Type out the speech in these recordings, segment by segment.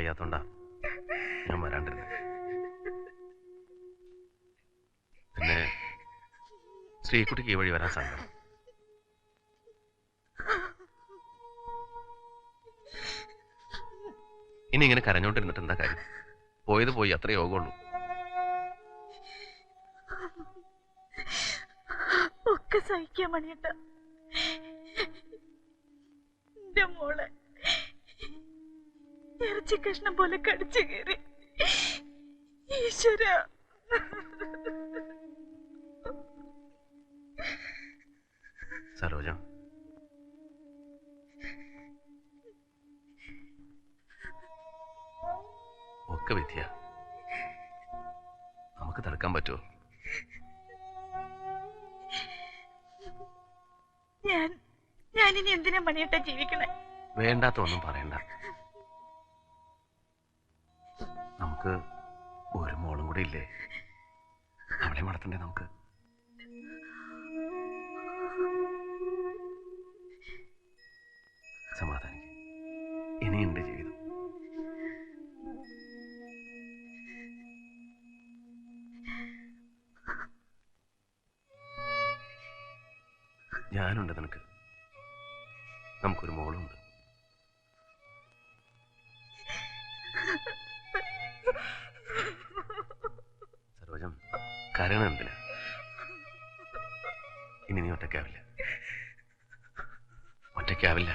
വയ്യാത്തോണ്ടാ ഞാൻ വരാണ്ടിരുന്നത്. പിന്നെ ശ്രീകുട്ടിക്ക് ഈ വഴി വരാൻ സാധിക്കും. ഇനി ഇങ്ങനെ കരഞ്ഞോണ്ടിരുന്നിട്ട് എന്താ കാര്യം? പോയത് പോയി, അത്രേ യോഗമുള്ളൂ. ഒക്കെ സഹിക്കാൻ മണിയണ്ട. എന്റെ മോളെ ഇറച്ചി കഷ്ണം പോലെ കടിച്ചു കയറി. ഈശ്വര, സരോജ, ഒക്കെ വിദ്യ. നമുക്ക് തടുക്കാൻ പറ്റുമോ? ഞാനിനി എന്തിനാ മണിയേട്ടാ ജീവിക്കണേ? വേണ്ടാത്ത ഒന്നും പറയണ്ട. നമുക്ക് ഒരു മോളും കൂടി ഇല്ലേ? അവളെ വളർത്തണ്ടേ നമുക്ക്? സമാധാനിക്ക്, ഇനിയുണ്ട് ജീവിതം. ഞാനുണ്ട് നിനക്ക്. നമുക്കൊരു മോളുണ്ട്. സരോജം, കരയണം എന്തിനാ? ഇനി നീ ഒറ്റയ്ക്കാവില്ല, ഒറ്റയ്ക്കാവില്ല.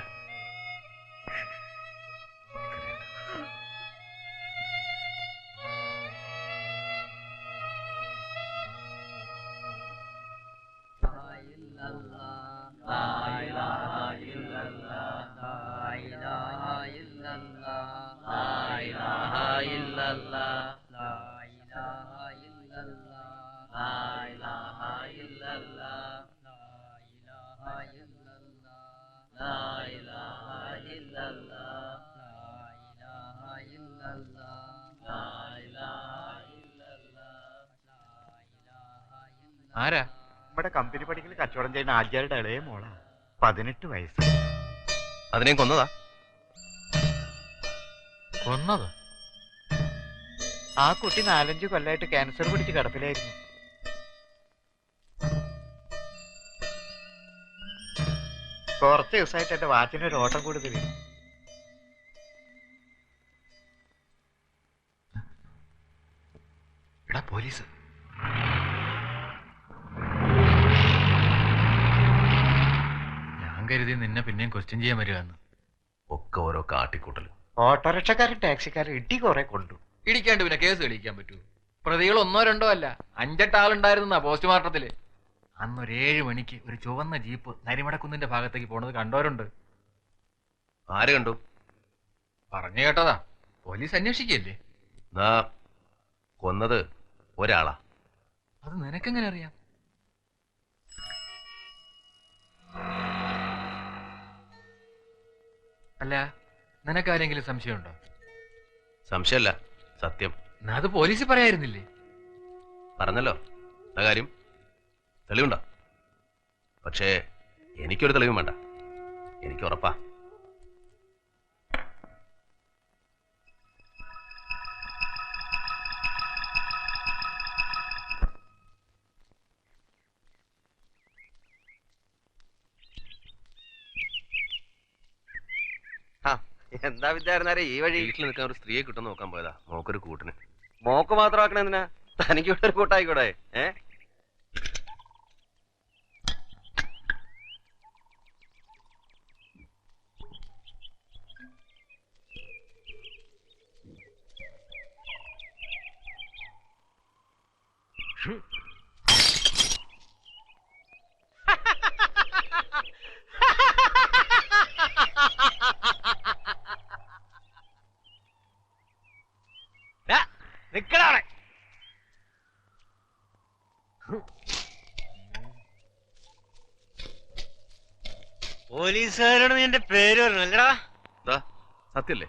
ആരാ? ഇവിടെ കമ്പനി പഠിക്കൽ കച്ചവടം ചെയ്യുന്ന ആചാരുടെ ഇളയ മോളാ. 18 വയസ്സ്. അതിനെയും കൊന്നതാ? കൊന്നതോ? ആ കുട്ടി 4-5 കൊല്ലമായിട്ട് ക്യാൻസർ പിടിച്ച് കിടപ്പിലായിരുന്നു. കുറച്ച് ദിവസമായിട്ട് എന്റെ വാച്ചിനൊരു ഓട്ടം കൂടുതൽ. എടാ പോലീസ്! ഞാൻ കരുതി നിന്നെ പിന്നെയും ക്വസ്റ്റ്യൻ ചെയ്യാൻ വരുവാന്ന്. ഒക്കെ ഓരോ കാട്ടിക്കൂട്ടൽ. ഓട്ടോറിക്ഷക്കാരും ടാക്സിക്കാരും ഇടി കുറെ കൊണ്ടു. ഇടിക്കാണ്ട് പിന്നെ കേസ് തെളിയിക്കാൻ പറ്റൂ? പ്രതികൾ 1-2 അല്ല, 5-8 ആളുണ്ടായിരുന്ന പോസ്റ്റ്മോർട്ടത്തില്. അന്നൊരു 7 മണിക്ക് ഒരു ചുവന്ന ജീപ്പ് നരിമടക്കുന്നിന്റെ ഭാഗത്തേക്ക് പോണത് കണ്ടവരുണ്ട്. ആര് കണ്ടു? പറഞ്ഞു കേട്ടതാ. പോലീസ് അന്വേഷിക്കല്ലേ? കൊന്നത് ഒരാളാ. അത് നിനക്കെങ്ങനെ അറിയാം? അല്ല, നിനക്കാരെങ്കിലും സംശയമുണ്ടോ? സംശയമല്ല, സത്യം. അത് പോലീസ് പറയായിരുന്നില്ലേ? പറഞ്ഞല്ലോ ആ കാര്യം. തെളിവുണ്ടോ? പക്ഷേ എനിക്കൊരു തെളിവും വേണ്ട, എനിക്ക് ഉറപ്പാ. എന്താ വിദ്യാർത്ഥി ഈ വഴി? വീട്ടിൽ നിൽക്കാൻ ഒരു സ്ത്രീയെ കിട്ടുന്ന നോക്കാൻ പോയതാ. മോക്കൊരു കൂട്ടിന്. മോക്ക് മാത്രമാക്കണ എന്തിനാ? തനിക്ക് ഇവിടെ ഒരു കൂട്ടായിക്കൂടെ? നിക്കണവിടെ. പോലീസുകാരോട് നീ എന്റെ പേര് പറഞ്ഞല്ലടാ? സത്യല്ലേ?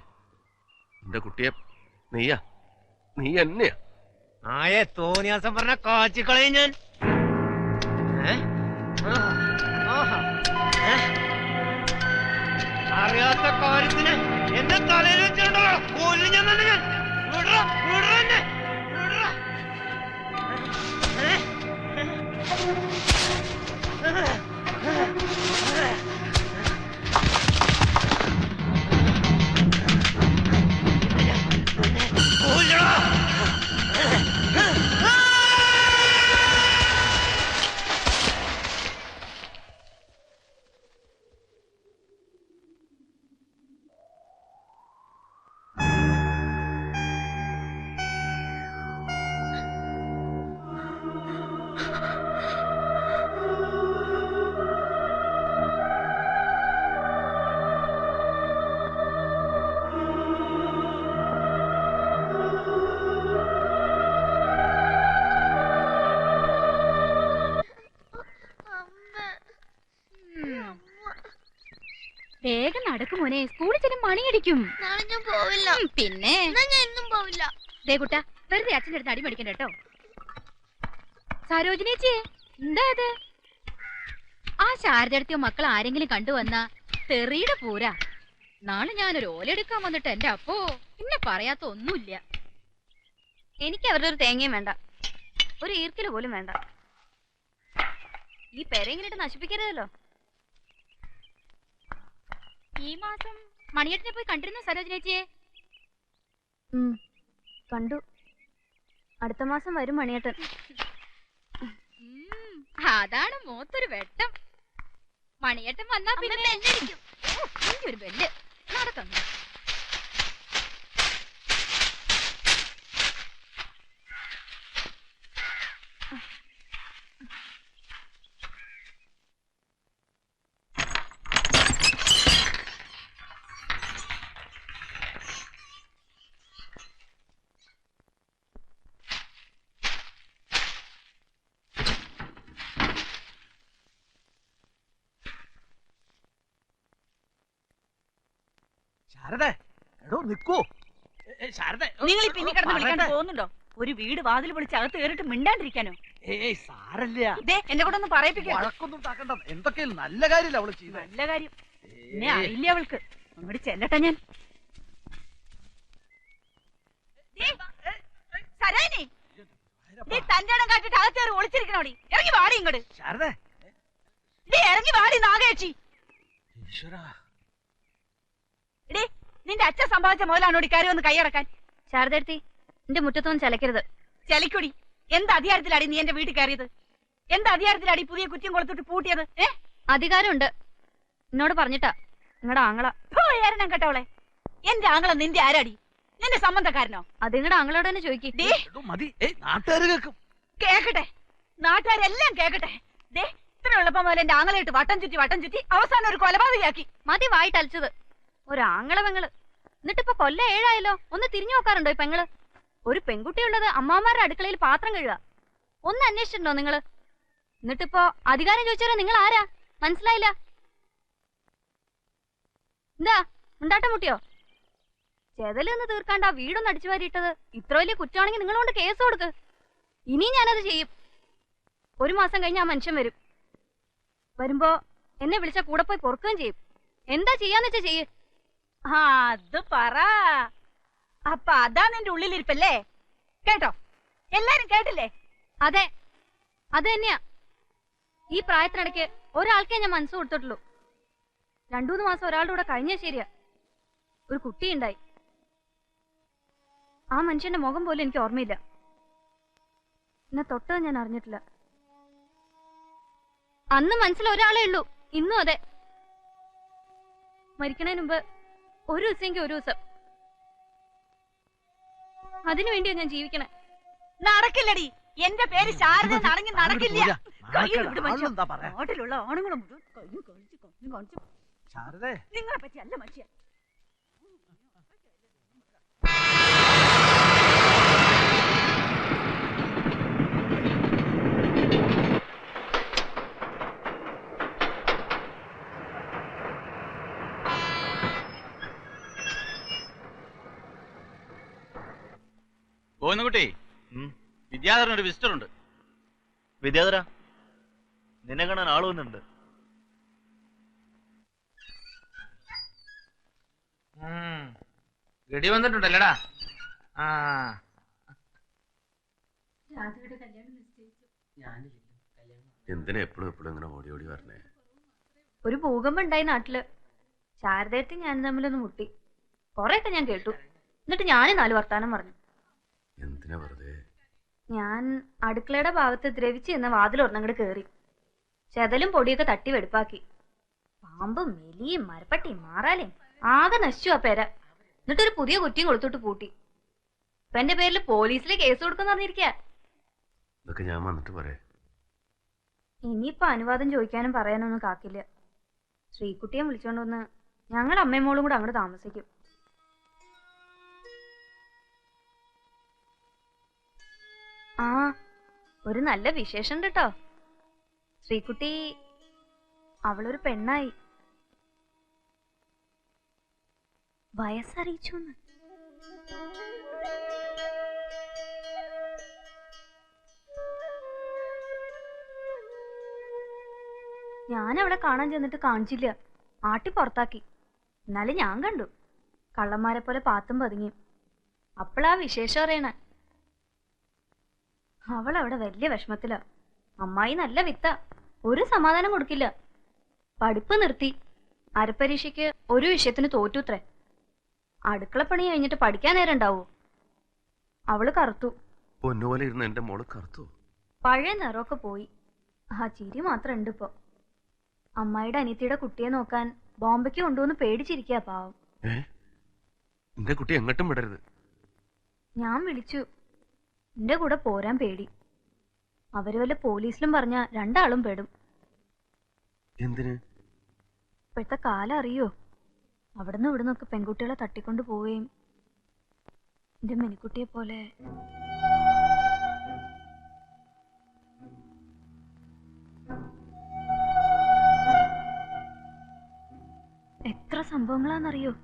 എന്റെ കുട്ടിയെ നീയാ? നീ എന്നെയാ? ആയെ തോന്നിയാസം പറഞ്ഞ കാച്ചിക്കളയും ഞാൻ. അറിയാത്ത കാര്യത്തിന് എന്റെ തലയിൽ വെച്ചിട്ടുണ്ടോ കൊല്ലു ഞാൻ. വേഗം നടക്കും മോനെ, സ്കൂളിൽ ചെല്ലും മണിയടിക്കും. നാളെ ഞാൻ പോവില്ല. പിന്നെ ഞാൻ എന്നും പോവില്ല. ദേ കുട്ടാ, വെറുതെ അച്ഛൻ്റെ അടുത്ത് അടി മേടിക്കണ്ട കേട്ടോ. സരോജിനേച്ചി, എന്താ അത്? ആ ശാരദടുത്തിയോ മക്കൾ ആരെങ്കിലും കണ്ടുവന്നാ തെറിയുടെ പൂരാ. നാളെ ഞാനൊരു ഓലെടുക്കാൻ വന്നിട്ട് എന്റെ അപ്പോ പിന്നെ പറയാത്ത ഒന്നുമില്ല. എനിക്ക് അവരുടെ ഒരു തേങ്ങയും വേണ്ട, ഒരു ഈർക്കില് പോലും വേണ്ട. ഈ പെരയിങ്ങനെ നശിപ്പിക്കരുതല്ലോ. ഈ മാസം മണിയേട്ടനെ പോയി കണ്ടിരുന്നു സരോജിനേച്ചിയെ? കണ്ടു. അടുത്ത മാസം വരും മണിയേട്ടൻ. അതാണ് മൂത്തൊരു വെട്ടം. മണിയേട്ടൻ വന്നാ പിന്നെ ഒരു ബെല്ല് നടക്കുന്നു. ശാരദേ, എടോ നിക്കൂ. ശാരദേ, നിങ്ങൾ ഇപ്പൊ ഇനി കിടന്ന് വിളിക്കാൻ പോകുന്നുണ്ടോ? ഒരു വീട് വാതിൽ വിളിച്ച് അകത്ത് കയറിട്ട് മിണ്ടാണ്ടിരിക്കാനോ? ഏയ് സാരല്ല, ഇതേ എന്നെ കൂടെ ഒന്ന് പറയിപ്പിക്കോ. വഴക്കൊന്നും ഉണ്ടാക്കണ്ട. എന്തൊക്കെ നല്ല കാര്യമില്ല അവള് ചെയ്ത. നല്ല കാര്യം. എന്നെ അറിയില്ല അവൾക്ക്. അങ്ങോട്ട് ചെല്ലട്ടെ ഞാൻ. സരോജിനി, നീ തന്റെ ഇടം കാട്ടിട്ട് അകത്ത് കയറി ഒളിച്ചിരിക്കണോടി. ഇറങ്ങി വാടി ഇങ്ങോട്ട്. ശാരദേ, നീ ഇറങ്ങി വാടി നാഗേച്ചി. ഈശ്വരാ, ഇടേ നിന്റെ അച്ഛൻ സംഭവിച്ച മുതലാണോടി കയറി ഒന്ന് കൈയടക്കാൻ. ശാരദടുത്തി, എന്റെ മുറ്റത്തൊന്നും ചലക്കരുത്. ചലിക്കൊടി. എന്ത് അധികാരത്തിലാടി നീ എന്റെ വീട്ടിൽ കയറിയത്? എന്ത് അധികാരത്തിലാടി പുതിയ കുറ്റിയും കൊളുത്തിട്ട് പൂട്ടിയത്? അധികാരമുണ്ട്, എന്നോട് പറഞ്ഞിട്ടാ നിങ്ങളുടെ ആങ്ങള. ഏരണം കേട്ടവളെ. എന്റെ ആങ്ങള നിന്റെ ആരാടി? നിന്റെ സംബന്ധക്കാരനോ? അത് നിങ്ങളുടെ ആങ്ങളോട് തന്നെ ചോദിക്കേ. എടോ മതി. നാട്ടുകാര് കേൾക്കും. കേക്കട്ടെ, നാട്ടുകാരെല്ലാം കേക്കട്ടെ. ദേ ഇത്ര എളുപ്പം പോലെ എന്റെ ആങ്ങളയിട്ട് വട്ടം ചുറ്റി അവസാനം ഒരു കൊലപാതകയാക്കി. മതി വായിട്ടലച്ചത്. ഒരാങ്ങള പെങ്ങള്, എന്നിട്ടിപ്പോ കൊല്ലം 7 ആയല്ലോ. ഒന്ന് തിരിഞ്ഞു നോക്കാറുണ്ടോ ഈ പെങ്ങള്? ഒരു പെൺകുട്ടിയുള്ളത് അമ്മാമാരുടെ അടുക്കളയിൽ പാത്രം കഴുകുക. ഒന്ന് അന്വേഷിച്ചിട്ടുണ്ടോ നിങ്ങള്? എന്നിട്ടിപ്പോ അധികാരം ചോദിച്ചാലോ നിങ്ങൾ ആരാ? മനസ്സിലായില്ല. എന്താ ഉണ്ടാട്ടം മുട്ടിയോ? ചെതലൊന്ന് തീർക്കാണ്ട് ആ വീടൊന്ന് അടിച്ചു വാരിയിട്ടത് ഇത്ര വലിയ കുറ്റമാണെങ്കിൽ നിങ്ങളോണ്ട് കേസ് കൊടുക്ക്. ഇനി ഞാനത് ചെയ്യും. 1 മാസം കഴിഞ്ഞ് ആ മനുഷ്യൻ വരും. വരുമ്പോ എന്നെ വിളിച്ച കൂടെ പോയി പൊറുക്കുകയും ചെയ്യും. എന്താ ചെയ്യാന്ന് വെച്ചാ ചെയ്യ്. അത് പറ. അപ്പൊ അതാ നിന്റെ ഉള്ളിലിരിപ്പല്ലേ? കേട്ടോ, എല്ലാരും കേട്ടില്ലേ? അതെ, അത് തന്നെയാ. ഈ പ്രായത്തിനിടയ്ക്ക് ഒരാൾക്കേ ഞാൻ മനസ്സ് കൊടുത്തിട്ടുള്ളൂ. 2-3 മാസം ഒരാളുടെ കൂടെ കഴിഞ്ഞാൽ ശരിയാ. ഒരു കുട്ടിയുണ്ടായി. ആ മനുഷ്യന്റെ മുഖം പോലും എനിക്ക് ഓർമ്മയില്ല. എന്നെ തൊട്ടത് ഞാൻ അറിഞ്ഞിട്ടില്ല. അന്ന് മനസ്സിൽ ഒരാളേ ഉള്ളൂ, ഇന്നും അതെ. മരിക്കണതിന് മുമ്പ് ഒരു ദിവസമെങ്കിൽ ഒരു ദിവസം അതിനു വേണ്ടിയാ ഞാൻ ജീവിക്കണേ. നടക്കില്ലടി. എന്റെ പേര് ശാരദ നടങ്ങി നടക്കില്ല. പറയാ നാട്ടിലുള്ള ആണുങ്ങളും കയ്യും കാണിച്ചു ശാരദേ, നിങ്ങളെ പറ്റി അല്ല മനുഷ്യ. ഗോവിന്ദൻകുട്ടി, വിദ്യാധരൻ ഒരു വിസിറ്റർ ഉണ്ട്. വിദ്യാധര, നിന്നെ കാണാൻ ആള് വന്നിട്ടുണ്ട്. ഗഡി വന്നിട്ടുണ്ടല്ലേടാ. ആ എന്തിനാ എപ്പോഴും ഇങ്ങനെ ഓടി ഓടി വരണേ? ഒരു ഭൂകമ്പം ഉണ്ടായി നാട്ടില്. ശാരദയത്തിൽ ഞാൻ തമ്മിലൊന്ന് മുട്ടി. കൊറേയൊക്കെ ഞാൻ കേട്ടു. എന്നിട്ട് ഞാനും 4 വർത്താനം പറഞ്ഞു. എന്തിനാ വെറുതെ? ഞാൻ അടുക്കളയുടെ ഭാഗത്ത് ദ്രവിച്ച് എന്ന വാതിലൊരെണ്ണങ്ങട് കേറി. ചെതലും പൊടിയൊക്കെ തട്ടി വെടുപ്പാക്കി. പാമ്പും എലിയും മരപ്പട്ടിയും മാറാലേയും ആകെ നശിച്ചു ആ പേര. എന്നിട്ടൊരു പുതിയ കുറ്റിയും കൊടുത്തിട്ട് പൂട്ടി. ഇപ്പൊ എന്റെ പേരിൽ പോലീസിൽ കേസ് കൊടുക്കുന്ന പറഞ്ഞിരിക്കാ. ഇതൊക്കെ ഞാൻ വന്നിട്ട് പറയാം. ഇനിയിപ്പൊ അനുവാദം ചോദിക്കാനും പറയാനൊന്നും കാക്കില്ല. ശ്രീകുട്ടിയെ വിളിച്ചോണ്ട് വന്ന് ഞങ്ങൾ അമ്മയും മോളും കൂടെ അങ്ങോട്ട് താമസിക്കും. ആ, ഒരു നല്ല വിശേഷം ഉണ്ട് കേട്ടോ. ശ്രീകുട്ടി അവളൊരു പെണ്ണായി. വയസ്സറിയിച്ചു. ഞാൻ അവിടെ കാണാൻ ചെന്നിട്ട് കാണിച്ചില്ല, ആട്ടി പുറത്താക്കി. എന്നാലും ഞാൻ കണ്ടു കള്ളന്മാരെ പോലെ പാത്തും പതുങ്ങിയും. അപ്പോഴാ വിശേഷം അറിയണ. അവൾ അവിടെ വലിയ വിഷമത്തിലാ. അമ്മായി നല്ല വിത്ത, ഒരു സമാധാനം കൊടുക്കില്ല. പഠിപ്പ് നിർത്തി, അരപ്പരീക്ഷയ്ക്ക് ഒരു വിഷയത്തിന് തോറ്റുത്രേ. അടുക്കളപ്പണി കഴിഞ്ഞിട്ട് പഠിക്കാൻ നേരം ഉണ്ടാവോ? അവള് കറുത്തു. പൊന്നുപോലെ ഇരുന്ന് എന്റെ മോള് കറുത്തു. പഴയ നിറമൊക്കെ പോയി, ആ ചിരി മാത്രം ഉണ്ട് ഇപ്പൊ. അമ്മായിയുടെ അനിയത്തിയുടെ കുട്ടിയെ നോക്കാൻ ബോംബെക്ക് കൊണ്ടുവന്ന് പേടിച്ചിരിക്കാ പാവം. എന്റെ കുട്ടി എങ്ങോട്ടും വിടരുത്. ഞാൻ വിളിച്ചു, എന്റെ കൂടെ പോരാൻ പേടി. അവര് വല്ല പോലീസിലും പറഞ്ഞ രണ്ടാളും പെടും. എന്തിന്? ഇപ്പോഴത്തെ കാലം അറിയോ? അവിടുന്ന് ഇവിടുന്നൊക്കെ പെൺകുട്ടികളെ തട്ടിക്കൊണ്ടു പോവുകയും എന്റെ മെനിക്കുട്ടിയെ പോലെ. എത്ര സംഭവങ്ങളാന്നറിയോ?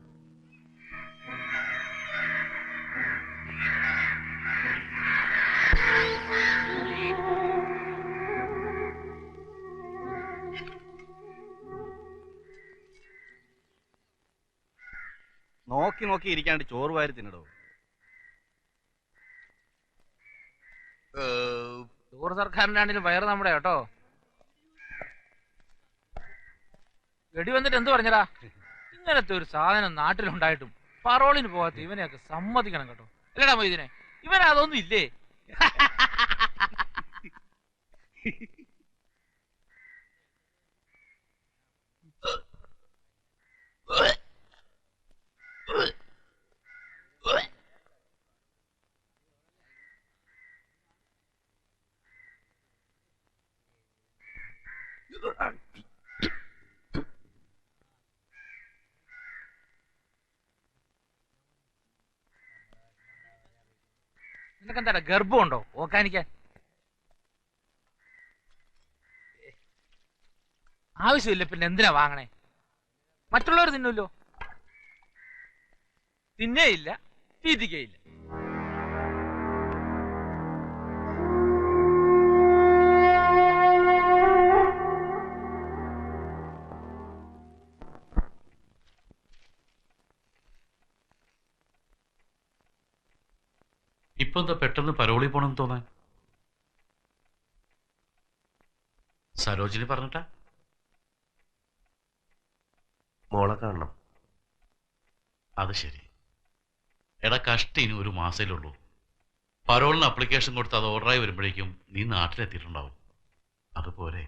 നോക്കി നോക്കി ഇരിക്കാണ്ട് ചോറ് വാരി തിന്നടോ. ചോറ് സർക്കാരിനാണെങ്കിലും വയറ് നമ്മുടെ കേട്ടോ. വെടി വന്നിട്ട് എന്ത് പറഞ്ഞടാ? ഇങ്ങനത്തെ ഒരു സാധനം നാട്ടിലുണ്ടായിട്ടും പറോളിന് പോകാത്ത ഇവനെയൊക്കെ സമ്മതിക്കണം കേട്ടോ. അല്ലടാ മൊയ്തീനെ, ഇവൻ അതൊന്നും ഇല്ലേ? നിനക്കെന്താ ഗർഭമുണ്ടോ ഓക്കാനിക്കാൻ? ആവശ്യമില്ല, പിന്നെ എന്തിനാ വാങ്ങണേ? മറ്റുള്ളവർ തിന്നല്ലോ, തിന്നേയില്ല, തീറ്റിക്കയില്ല. ഇപ്പൊ എന്താ പെട്ടെന്ന് പരോളി പോണെന്ന് തോന്നാൻ? സരോജിനി പറഞ്ഞിട്ടാ? മോളെ കാണണം. അത് ശരി. എടാ കഷ്ടി, ഇനി ഒരു മാസേലുള്ളൂ. പരോളിന് അപ്ലിക്കേഷൻ കൊടുത്ത് അത് ഓർഡറായി വരുമ്പോഴേക്കും നീ നാട്ടിലെത്തിയിട്ടുണ്ടാവും. അതുപോലെ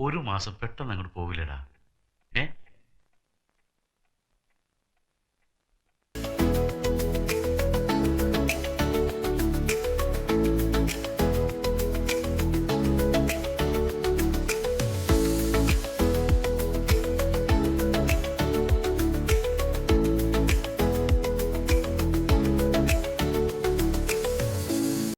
ഒരു മാസം പെട്ടെന്ന് അങ്ങോട്ട് പോവില്ലടാ.